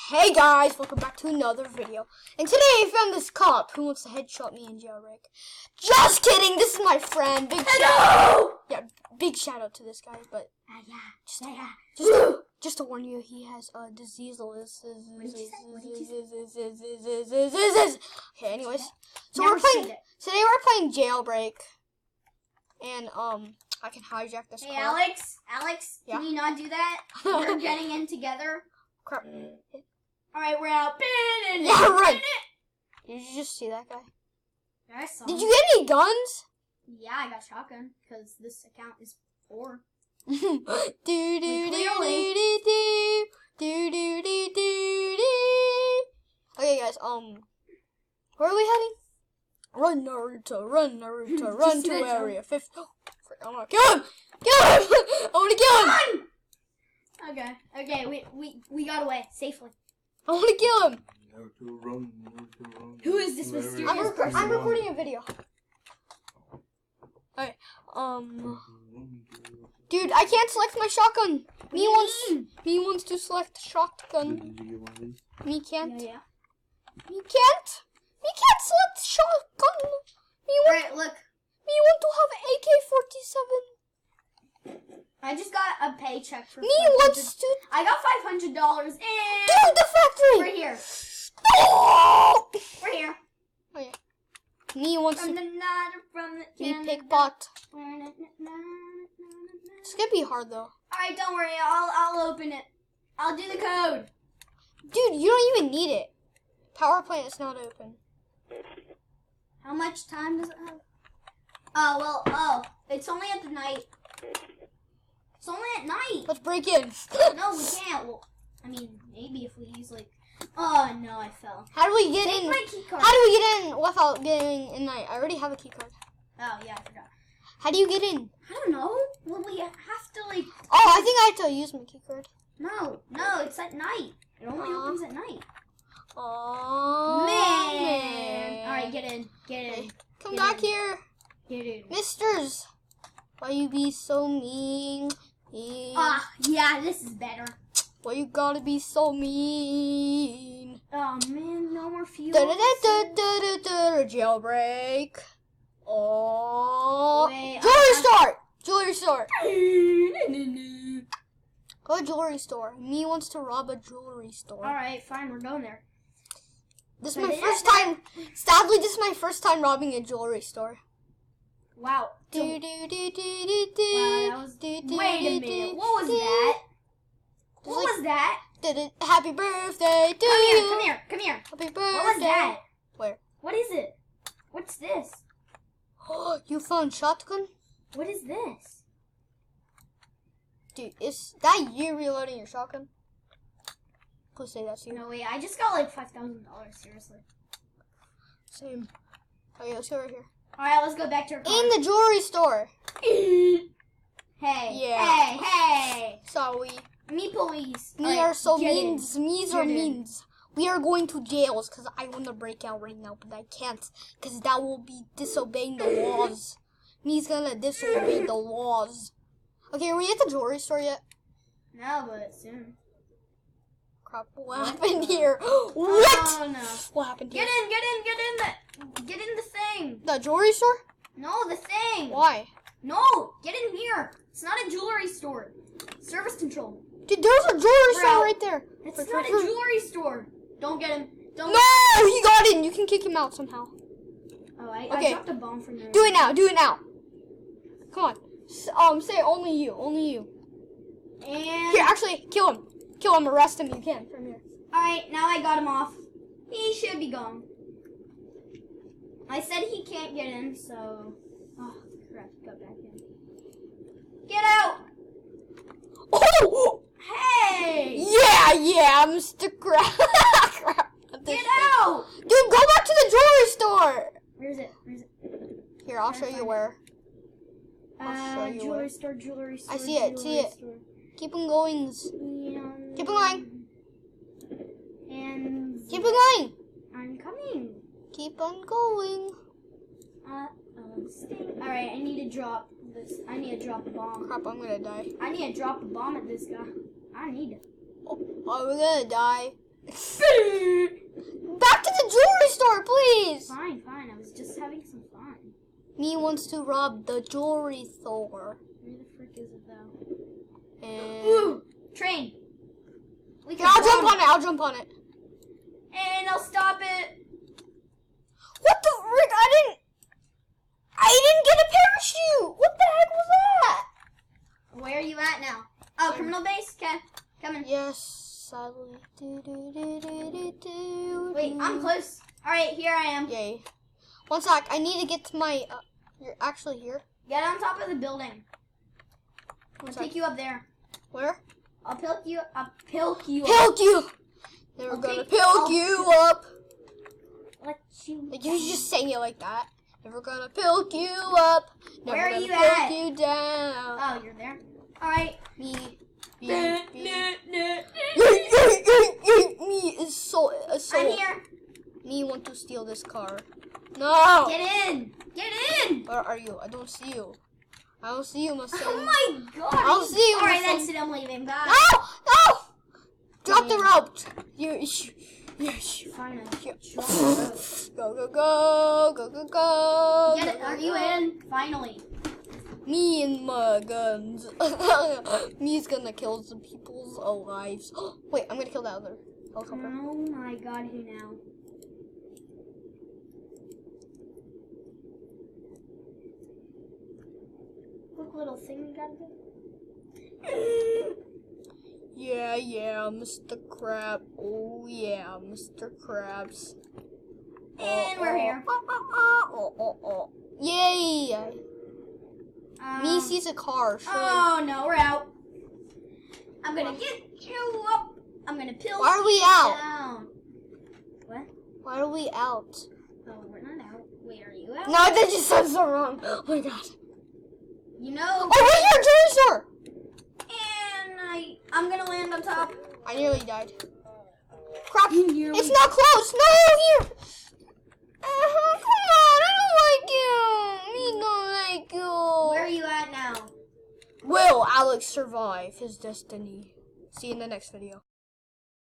Hey guys, welcome back to another video. And today I found this cop who wants to headshot me in jailbreak. Just kidding, this is my friend. Big big shout out to this guy, but just to warn you, he has a disease. Okay, anyways, so today we're playing jailbreak, and I can hijack this car. Hey Alex, yeah? Can you not do that? We're getting in together. Crap. Alright, we're out. Yeah, right. Did you just see that guy? Yeah, I saw Did him. you get any guns? Yeah, I got shotgun, because this account is 4. Okay, guys, where are we heading? Run, Naruto, run to area 50. Oh, frick, I'm gonna kill him! Kill him! I wanna kill him! Okay, we got away safely. I wanna kill him! Who is this mysterious person? I'm recording a video. Alright, dude, I can't select my shotgun. Me wants to select shotgun. Me can't. Yeah. Me can't select shotgun. Alright, look. Me want to have AK-47. I just got a paycheck for Me wants to. I got $500 in. Dude, the factory. We're here. Oh! We're here. Okay. Me wants From to. the from the Me pickpot. It's gonna be hard though. Alright, don't worry. I'll open it. I'll do the code. Dude, you don't even need it. Power plant is not open. How much time does it have? It's only at the night. It's only at night. Let's break in. No, we can't. Well, I mean, maybe if we use like. Oh no, I fell. How do we get Take in? my key card. How do we get in without getting in night? I already have a key card. Oh yeah, I forgot. How do you get in? I don't know. Well, we have to like. Oh, I think I have to use my key card. No, it's at night. It only opens at night. Oh Man. All right, get in. Hey, come Get back in. here, Get in. misters. Why you be so mean? Yeah, this is better. Why you gotta be so mean? Oh man, no more fuel. Jailbreak. Oh, Wait, jewelry store. Go to jewelry store. Me wants to rob a jewelry store. All right, fine, we're going there. This is my first time. Sadly, this is my first time robbing a jewelry store. Wow. Wow, Wait a minute. What was that? What was that? Happy birthday to Come you. here. Happy birthday. What was that? Where? What is it? What's this? Oh, you found shotgun? What is this? Dude, is that you reloading your shotgun? Please say that's you. No, wait, I just got like $5,000, seriously. Same. Okay, let's go right here. Alright, let's go back to our car. In the jewelry store. Hey. Yeah. Hey. Sorry. Me police. Me Alright, are so get in. means. Me's are Get in. means. We are going to jails because I want to break out right now, but I can't because that will be disobeying the laws. Me's gonna disobey the laws. Okay, are we at the jewelry store yet? No, but soon. Crap, what happened here? What? Oh no. What happened here? Get in the thing. The jewelry store? No, the thing. Why? No, get in here. It's not a jewelry store. Service control. Dude, there's a jewelry Bro, store right there. It's not a jewelry store. Don't get him. Don't. No, he got in. You can kick him out somehow. Oh, I dropped a bomb from there. Do it now. Come on. Say only you. And Here, actually, kill him. Arrest him. You can from here. all right, now I got him off. He should be gone. I said he can't get in, so. Oh crap! Go back in. Get out! Oh! Hey! Yeah, Mr. Crap. Get out! Dude, go back to the jewelry store. Where is it? Here, I'll show you where. Jewelry store. I see it. Keep on going. Keep on going. And Keep on going. I'm coming. Keep on going. Alright, I need to drop this. I need to drop a bomb. Crap, I'm gonna die. I need to drop a bomb at this guy. I need it. Oh, we're gonna die. Back to the jewelry store, please. Fine. I was just having some fun. Me wants to rob the jewelry store. Where the frick is it though? And Ooh, train. I'll jump on it. And I'll stop it. What the frick? I didn't get a parachute. What the heck was that? Where are you at now? Oh, criminal base? Okay, coming. Yes, sadly. Wait, I'm close. All right, here I am. Yay. One sec. I need to get to my. You're actually here. Get on top of the building. I'll take you up there. Where? I'll pilk you. Pilk you. They're gonna pilk you up. Let you. Like you just saying it like that. Never gonna pilk you up. Never Where are gonna you pilk at? you down. Oh, you're there. All right. Me is so. I'm here. Me want to steal this car. No. Get in. Get in. Where are you? I don't see you. I don't see you, my son. Oh my God. I'll see you. All right, my then son. sit. I'm leaving. Bye. No! Drop the rope. Fine. Go. Get it. Are you in? Finally. Me and my guns. Me's gonna kill some people's lives. Wait, I'm gonna kill that other helicopter. Oh my God. Who now? Look, little thing we gotta do. Yeah, Mr. Crab. Oh yeah, Mr. Krabs. And we're here. Yay! Me sees a car. Surely. Oh no, we're out. I'm gonna get you up. I'm gonna pill. Why are we you out? down. What? Why are we out? Oh, we're not out. Wait, are you out? No, that just sounds so wrong. Oh my God. You know. Oh, where's your jewelry store? And I'm gonna land on top. I nearly died. Crap! Nearly. It's not close. No, here. Come on, I don't like you. Me don't like you. Where are you at now? Will Alex survive his destiny? See you in the next video.